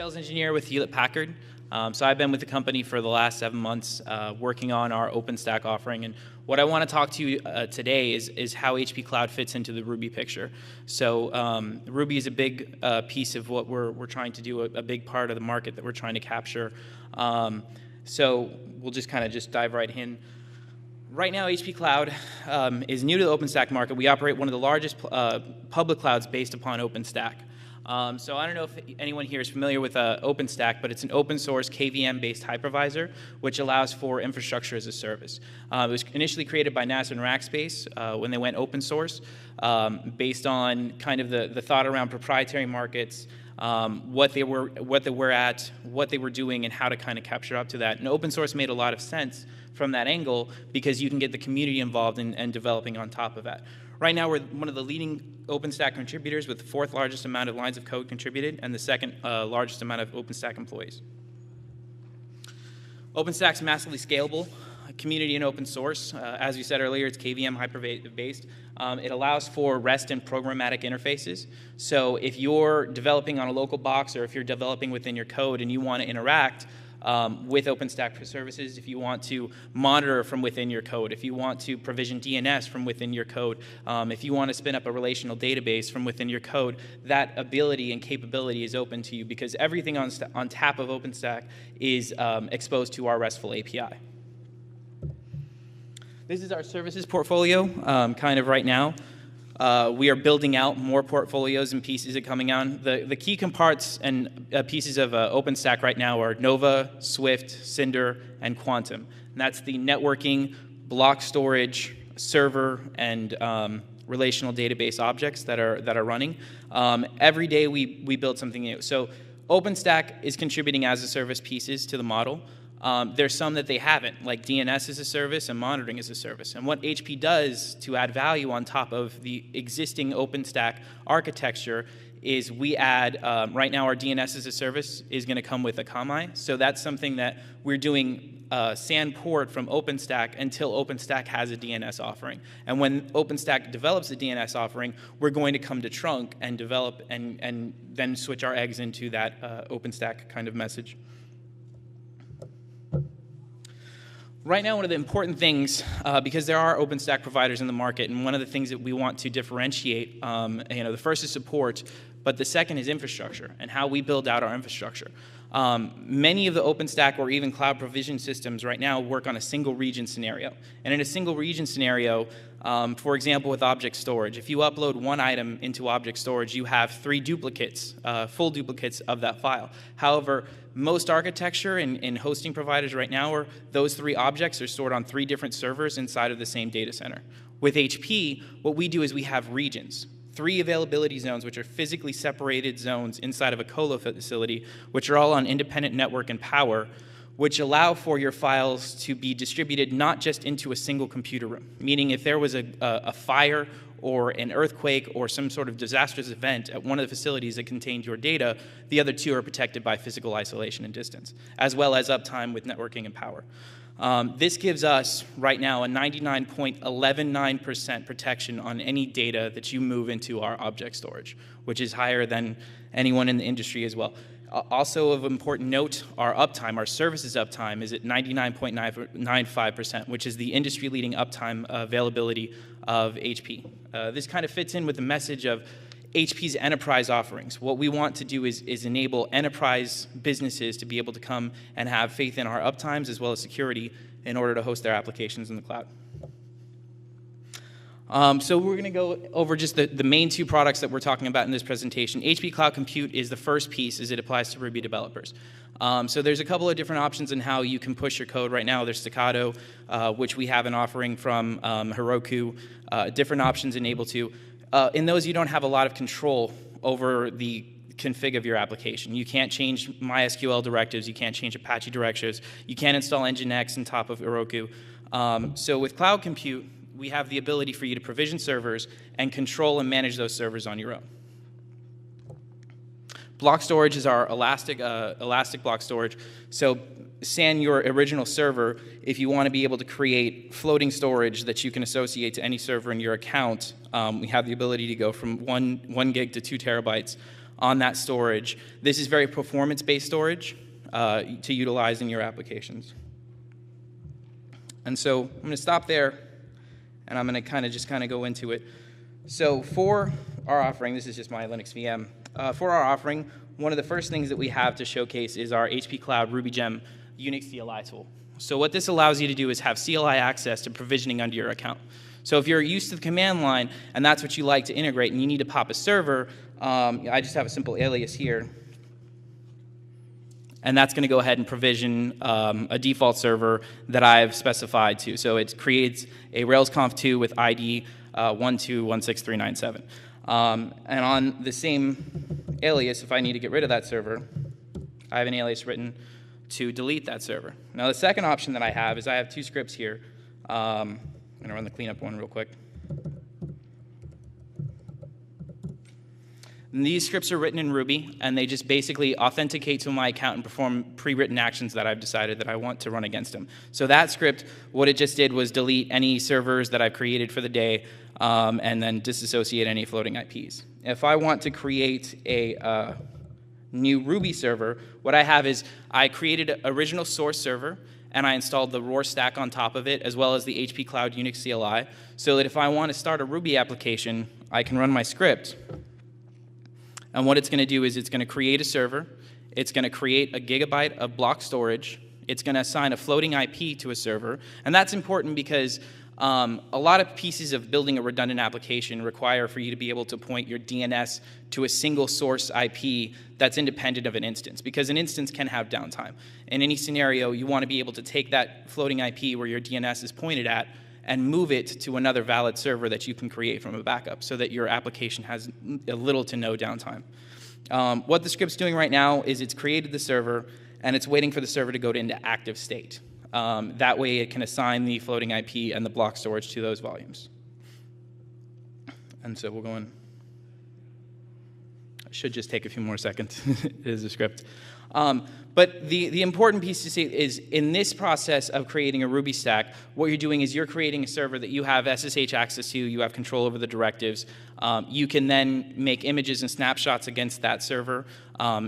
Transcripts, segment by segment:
sales engineer with Hewlett-Packard. So I've been with the company for the last 7 months working on our OpenStack offering. And what I want to talk to you today is how HP Cloud fits into the Ruby picture. So Ruby is a big piece of what we're trying to do, a big part of the market that we're trying to capture. So we'll just kind of dive right in. Right now, HP Cloud is new to the OpenStack market. We operate one of the largest public clouds based upon OpenStack. So I don't know if anyone here is familiar with OpenStack, but it's an open source KVM-based hypervisor, which allows for infrastructure as a service. It was initially created by NASA and Rackspace when they went open source, based on kind of the thought around proprietary markets, what they were at, what they were doing, and how to kind of capture up to that. And open source made a lot of sense from that angle because you can get the community involved and developing on top of that. Right now, we're one of the leading OpenStack contributors with the 4th largest amount of lines of code contributed and the 2nd largest amount of OpenStack employees. OpenStack's massively scalable, community and open source. As we said earlier, it's KVM hyper-based. It allows for REST and programmatic interfaces. So if you're developing on a local box or if you're developing within your code and you want to interact with OpenStack for services, if you want to monitor from within your code, if you want to provision DNS from within your code, if you want to spin up a relational database from within your code, that ability and capability is open to you because everything on top of OpenStack is exposed to our RESTful API. This is our services portfolio kind of right now. We are building out more portfolios and pieces are coming on. The key comparts and pieces of OpenStack right now are Nova, Swift, Cinder, and Quantum. And that's the networking, block storage, server, and relational database objects that are running. Every day we build something new. So OpenStack is contributing as a service pieces to the model. There's some that they haven't, like DNS as a service and monitoring as a service. And what HP does to add value on top of the existing OpenStack architecture is we add, right now our DNS as a service is going to come with Akamai. So that's something that we're doing SAN port from OpenStack until OpenStack has a DNS offering. And when OpenStack develops a DNS offering, we're going to come to trunk and develop and then switch our eggs into that OpenStack kind of message. Right now, one of the important things, because there are OpenStack providers in the market, and one of the things that we want to differentiate, the first is support, but the second is infrastructure and how we build out our infrastructure. Many of the OpenStack or even cloud provision systems right now work on a single region scenario. And in a single region scenario, for example, with object storage, if you upload one item into object storage, you have 3 duplicates, full duplicates of that file. However, most architecture and hosting providers right now are those 3 objects are stored on 3 different servers inside of the same data center. With HP, what we do is we have regions. 3 availability zones, which are physically separated zones inside of a colo facility, which are all on independent network and power, which allow for your files to be distributed not just into a single computer room, meaning if there was a fire or an earthquake or some sort of disastrous event at one of the facilities that contained your data, the other 2 are protected by physical isolation and distance, as well as uptime with networking and power. This gives us, right now, a 99.119% protection on any data that you move into our object storage, which is higher than anyone in the industry as well. Also of important note, our uptime, our services uptime, is at 99.95%, which is the industry-leading uptime availability of HP. This kind of fits in with the message of HP's enterprise offerings. What we want to do is enable enterprise businesses to be able to come and have faith in our uptimes as well as security in order to host their applications in the cloud. So we're going to go over just the main 2 products that we're talking about in this presentation. HP Cloud Compute is the first piece as it applies to Ruby developers. So there's a couple of different options in how you can push your code right now. There's Staccato, which we have an offering from Heroku, different options in Able2. In those, you don't have a lot of control over the config of your application. You can't change MySQL directives. You can't change Apache directives. You can't install Nginx on top of Heroku. So with Cloud Compute, we have the ability for you to provision servers and control and manage those servers on your own. Block storage is our elastic block storage. So SAN your original server, if you want to be able to create floating storage that you can associate to any server in your account, we have the ability to go from 1 gig to 2 terabytes. on that storage. This is very performance-based storage to utilize in your applications. And so I'm going to stop there, and I'm going to just go into it. So for our offering, this is just my Linux VM. For our offering, one of the first things that we have to showcase is our HP Cloud RubyGem Unix CLI tool. So what this allows you to do is have CLI access to provisioning under your account. So if you're used to the command line and that's what you like to integrate and you need to pop a server, I just have a simple alias here. And that's going to go ahead and provision a default server that I've specified to. So it creates a Rails Conf 2 with ID 1216397. And on the same alias, if I need to get rid of that server, I have an alias written to delete that server. Now the second option that I have is I have two scripts here. I'm going to run the cleanup one real quick. And these scripts are written in Ruby, and they just basically authenticate to my account and perform pre-written actions that I've decided that I want to run against them. So that script, what it just did was delete any servers that I've created for the day, and then disassociate any floating IPs. If I want to create a new Ruby server, what I have is I created an original source server, and I installed the ROR stack on top of it, as well as the HP Cloud Unix CLI, so that if I want to start a Ruby application, I can run my script. And what it's going to do is it's going to create a server, it's going to create a gigabyte of block storage, it's going to assign a floating IP to a server, and that's important because a lot of pieces of building a redundant application require for you to be able to point your DNS to a single source IP that's independent of an instance, because an instance can have downtime. In any scenario, you want to be able to take that floating IP where your DNS is pointed at and move it to another valid server that you can create from a backup so that your application has little to no downtime. What the script's doing right now is it's created the server, and it's waiting for the server to go into active state. That way it can assign the floating IP and the block storage to those volumes. And so we'll go in. I should just take a few more seconds. It is a script. But the important piece to see is in this process of creating a Ruby stack, what you're doing is you're creating a server that you have SSH access to, you have control over the directives. You can then make images and snapshots against that server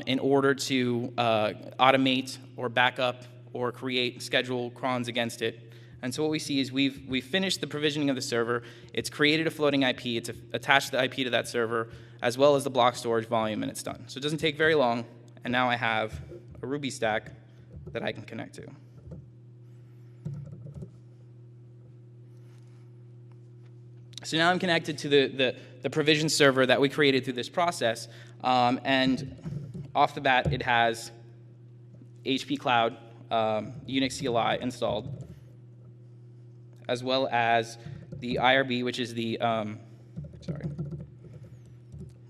in order to automate or back up or create schedule crons against it. And so what we see is we've finished the provisioning of the server. It's created a floating IP. It's attached the IP to that server, as well as the block storage volume, and it's done. So it doesn't take very long, and now I have a Ruby stack that I can connect to. So now I'm connected to the provision server that we created through this process, and off the bat it has HP Cloud Unix CLI installed, as well as the IRB, which is the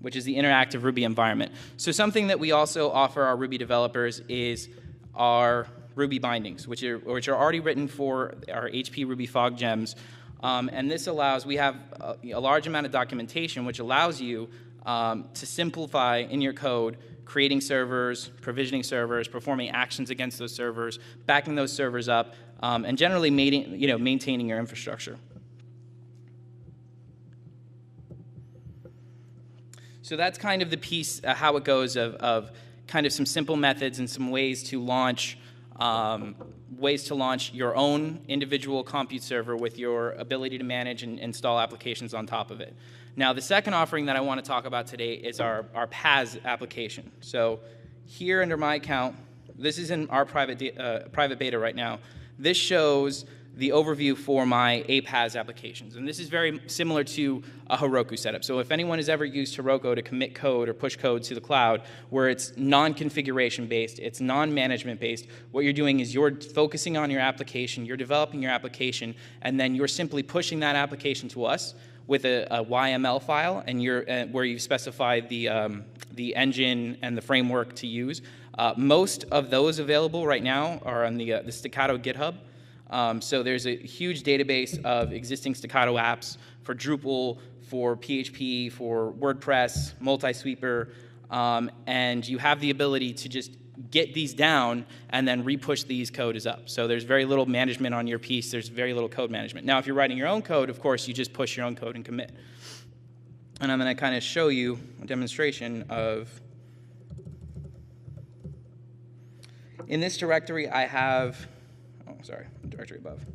interactive Ruby environment. So something that we also offer our Ruby developers is our Ruby bindings, which are already written for our HP Ruby Fog gems. And this allows, we have a large amount of documentation which allows you to simplify in your code creating servers, provisioning servers, performing actions against those servers, backing those servers up, and generally maintaining your infrastructure. So that's kind of the piece, how it goes of kind of some simple methods and some ways to launch your own individual compute server with your ability to manage and install applications on top of it. Now, the second offering that I want to talk about today is our PaaS application. So here under my account, this is in our private beta right now. This shows the overview for my APaaS applications. And this is very similar to a Heroku setup. So if anyone has ever used Heroku to commit code or push code to the cloud, where it's non-configuration based, it's non-management based, what you're doing is you're focusing on your application, you're developing your application, and then you're simply pushing that application to us with a YML file, and where you've specified the engine and the framework to use. Most of those available right now are on the Staccato GitHub. So there's a huge database of existing Staccato apps for Drupal, for PHP, for WordPress, multi-sweeper, and you have the ability to just get these down and then re-push these codes up. So there's very little management on your piece. There's very little code management. Now, if you're writing your own code, of course, you just push your own code and commit. And I'm going to kind of show you a demonstration of In this directory, I have, directory above.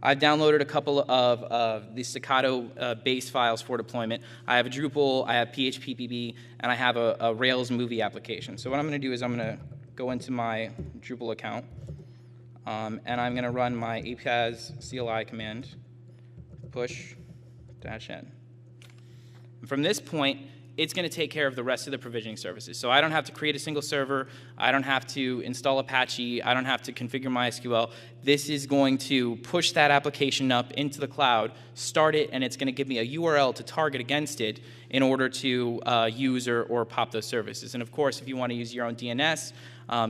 I've downloaded a couple of the Staccato base files for deployment. I have a Drupal, I have PHP, and I have a Rails movie application. So what I'm going to do is I'm going to go into my Drupal account, and I'm going to run my apaz CLI command, push-n. From this point, it's going to take care of the rest of the provisioning services. So I don't have to create a single server. I don't have to install Apache. I don't have to configure MySQL. This is going to push that application up into the cloud, start it, and it's going to give me a URL to target against it in order to use or pop those services. And of course, if you want to use your own DNS,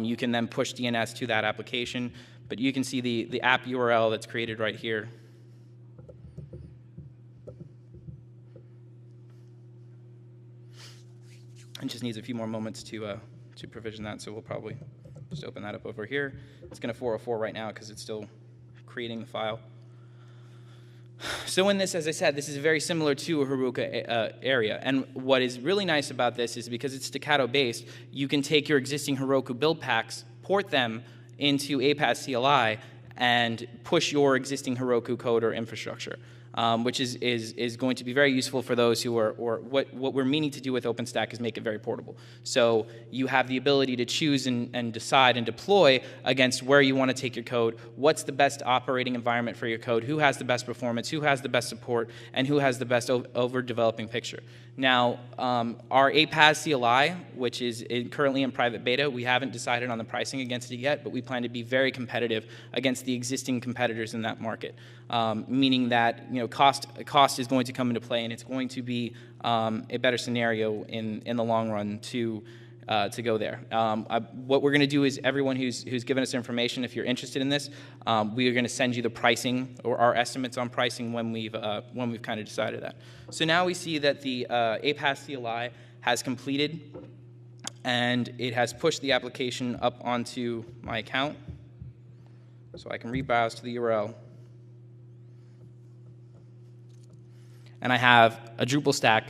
you can then push DNS to that application. But you can see the app URL that's created right here. It just needs a few more moments to provision that, so we'll probably just open that up over here. It's going to 404 right now because it's still creating the file. So in this, as I said, this is very similar to a Heroku area. And what is really nice about this is because it's Staccato-based, you can take your existing Heroku build packs, port them into apaz CLI, and push your existing Heroku code or infrastructure. Which is going to be very useful for those who are, or what we're meaning to do with OpenStack is make it very portable. So you have the ability to choose and decide and deploy against where you want to take your code, what's the best operating environment for your code, who has the best performance, who has the best support, and who has the best over-developing picture. Now, our apaz CLI, which is currently in private beta, we haven't decided on the pricing against it yet, but we plan to be very competitive against the existing competitors in that market, meaning that cost is going to come into play, and it's going to be a better scenario in the long run to go there. What we're going to do is everyone who's given us information, if you're interested in this, we are going to send you the pricing or our estimates on pricing when we've kind of decided that. So now we see that the apaz CLI has completed, and it has pushed the application up onto my account. So I can rebrowse to the URL. And I have a Drupal stack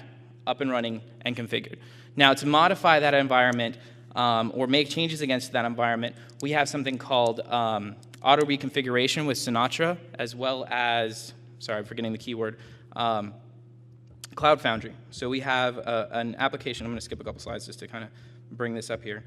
up and running and configured. Now, to modify that environment or make changes against that environment, we have something called auto reconfiguration with Sinatra, as well as, sorry, I'm forgetting the keyword, Cloud Foundry. So we have an application. I'm going to skip a couple slides just to kind of bring this up here.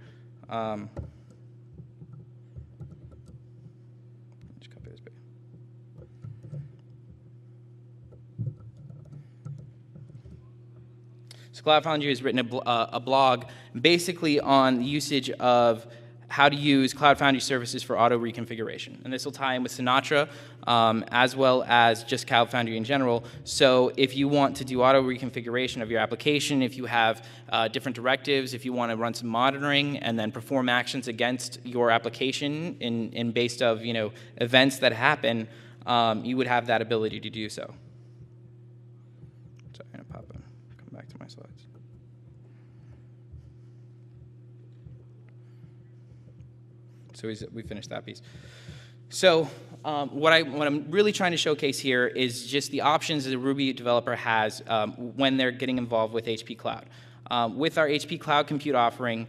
So Cloud Foundry has written a blog basically on the usage of how to use Cloud Foundry services for auto reconfiguration. And this will tie in with Sinatra as well as just Cloud Foundry in general. So if you want to do auto reconfiguration of your application, if you have different directives, if you want to run some monitoring and then perform actions against your application in based of events that happen, you would have that ability to do so. So I'm going to come back to my slides. So we finished that piece. So what I'm really trying to showcase here is just the options that a Ruby developer has when they're getting involved with HP Cloud. With our HP Cloud Compute offering,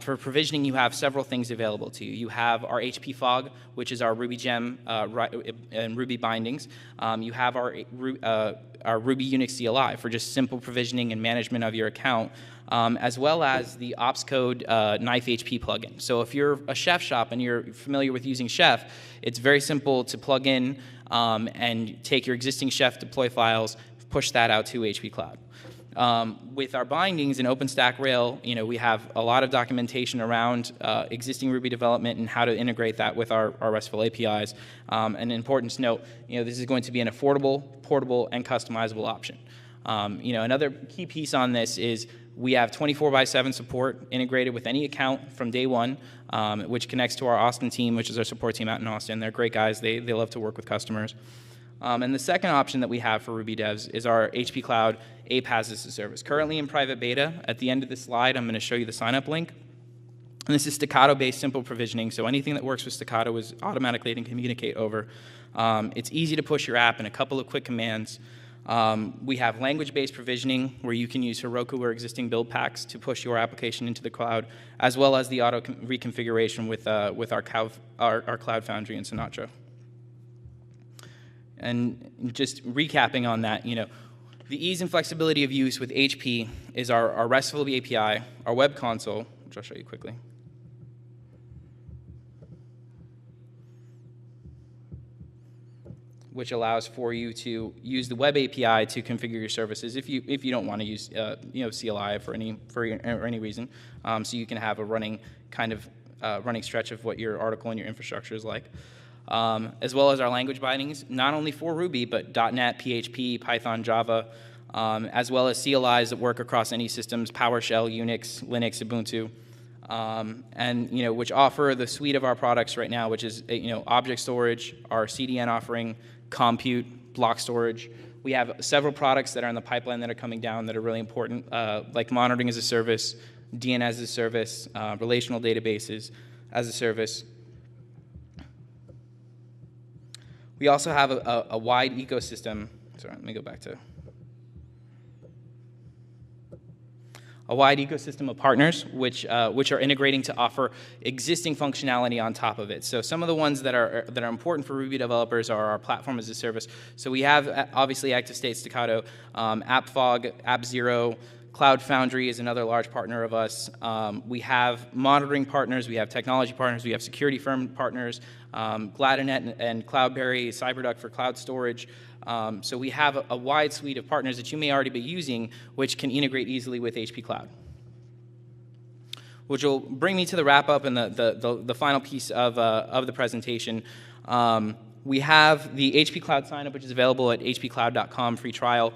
for provisioning, you have several things available to you. You have our HP Fog, which is our Ruby gem and Ruby bindings. You have our Ruby Unix CLI for just simple provisioning and management of your account, as well as the Opscode Knife HP plugin. So if you're a Chef shop and you're familiar with using Chef, it's very simple to plug in and take your existing Chef deploy files, push that out to HP Cloud. With our bindings in OpenStack Rail, we have a lot of documentation around existing Ruby development and how to integrate that with our RESTful APIs. An important to note, this is going to be an affordable, portable, and customizable option. Another key piece on this is we have 24/7 support integrated with any account from day one, which connects to our Austin team, which is our support team out in Austin. They're great guys. They love to work with customers. And the second option that we have for Ruby devs is our HP Cloud apaz as a service. Currently in private beta. At the end of this slide, I'm going to show you the sign-up link. And this is Staccato-based simple provisioning, so anything that works with Staccato is automatically to communicate over. It's easy to push your app in a couple of quick commands. We have language-based provisioning, where you can use Heroku or existing build packs to push your application into the cloud, as well as the auto reconfiguration with our Cloud Foundry and Sinatra. And just recapping on that, the ease and flexibility of use with HP is our RESTful API, our web console, which I'll show you quickly. Which allows for you to use the web API to configure your services if you don't want to use CLI for any reason. So you can have a running stretch of what your article and your infrastructure is like. As well as our language bindings, not only for Ruby, but .NET, PHP, Python, Java, as well as CLIs that work across any systems, PowerShell, Unix, Linux, Ubuntu, and which offer the suite of our products right now, which is object storage, our CDN offering, compute, block storage. We have several products that are in the pipeline that are coming down that are really important, like monitoring as a service, DNS as a service, relational databases as a service. We also have a wide ecosystem. Sorry, let me go back to a wide ecosystem of partners, which are integrating to offer existing functionality on top of it. So some of the ones that are important for Ruby developers are our platform as a service. So we have obviously Active State Staccato, AppFog, AppZero. Cloud Foundry is another large partner of us. We have monitoring partners, we have technology partners, we have security firm partners, Gladinet and Cloudberry, Cyberduck for cloud storage. So we have a wide suite of partners that you may already be using, which can integrate easily with HP Cloud. Which will bring me to the wrap up and the final piece of the presentation. We have the HP Cloud signup, which is available at hpcloud.com, free trial.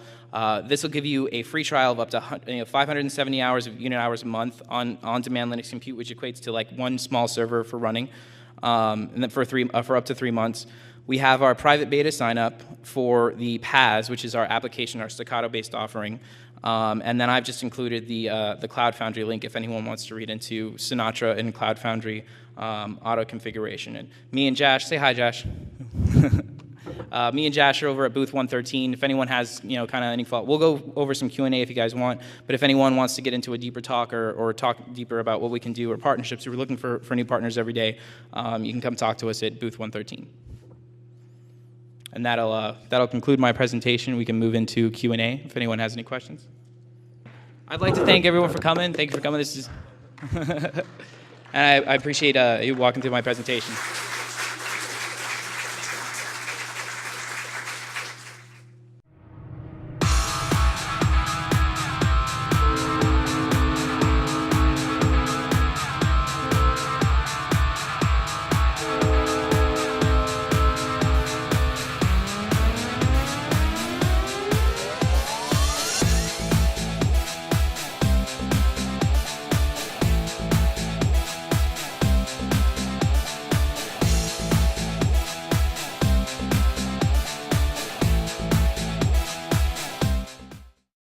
This will give you a free trial of up to 570 hours of unit hours a month on demand Linux compute, which equates to like one small server for running, and then for up to 3 months. We have our private beta sign up for the PaaS, which is our application, our Staccato-based offering. And then I've just included the Cloud Foundry link if anyone wants to read into Sinatra and Cloud Foundry auto configuration. And me and Josh, say hi, Josh. Me and Josh are over at booth 113. If anyone has kind of any thought, we'll go over some Q&A if you guys want. But if anyone wants to get into a deeper talk or talk deeper about what we can do or partnerships, we're looking for new partners every day. You can come talk to us at booth 113. And that'll conclude my presentation. We can move into Q&A if anyone has any questions. I'd like to thank everyone for coming. Thank you for coming. This is and I appreciate you walking through my presentation.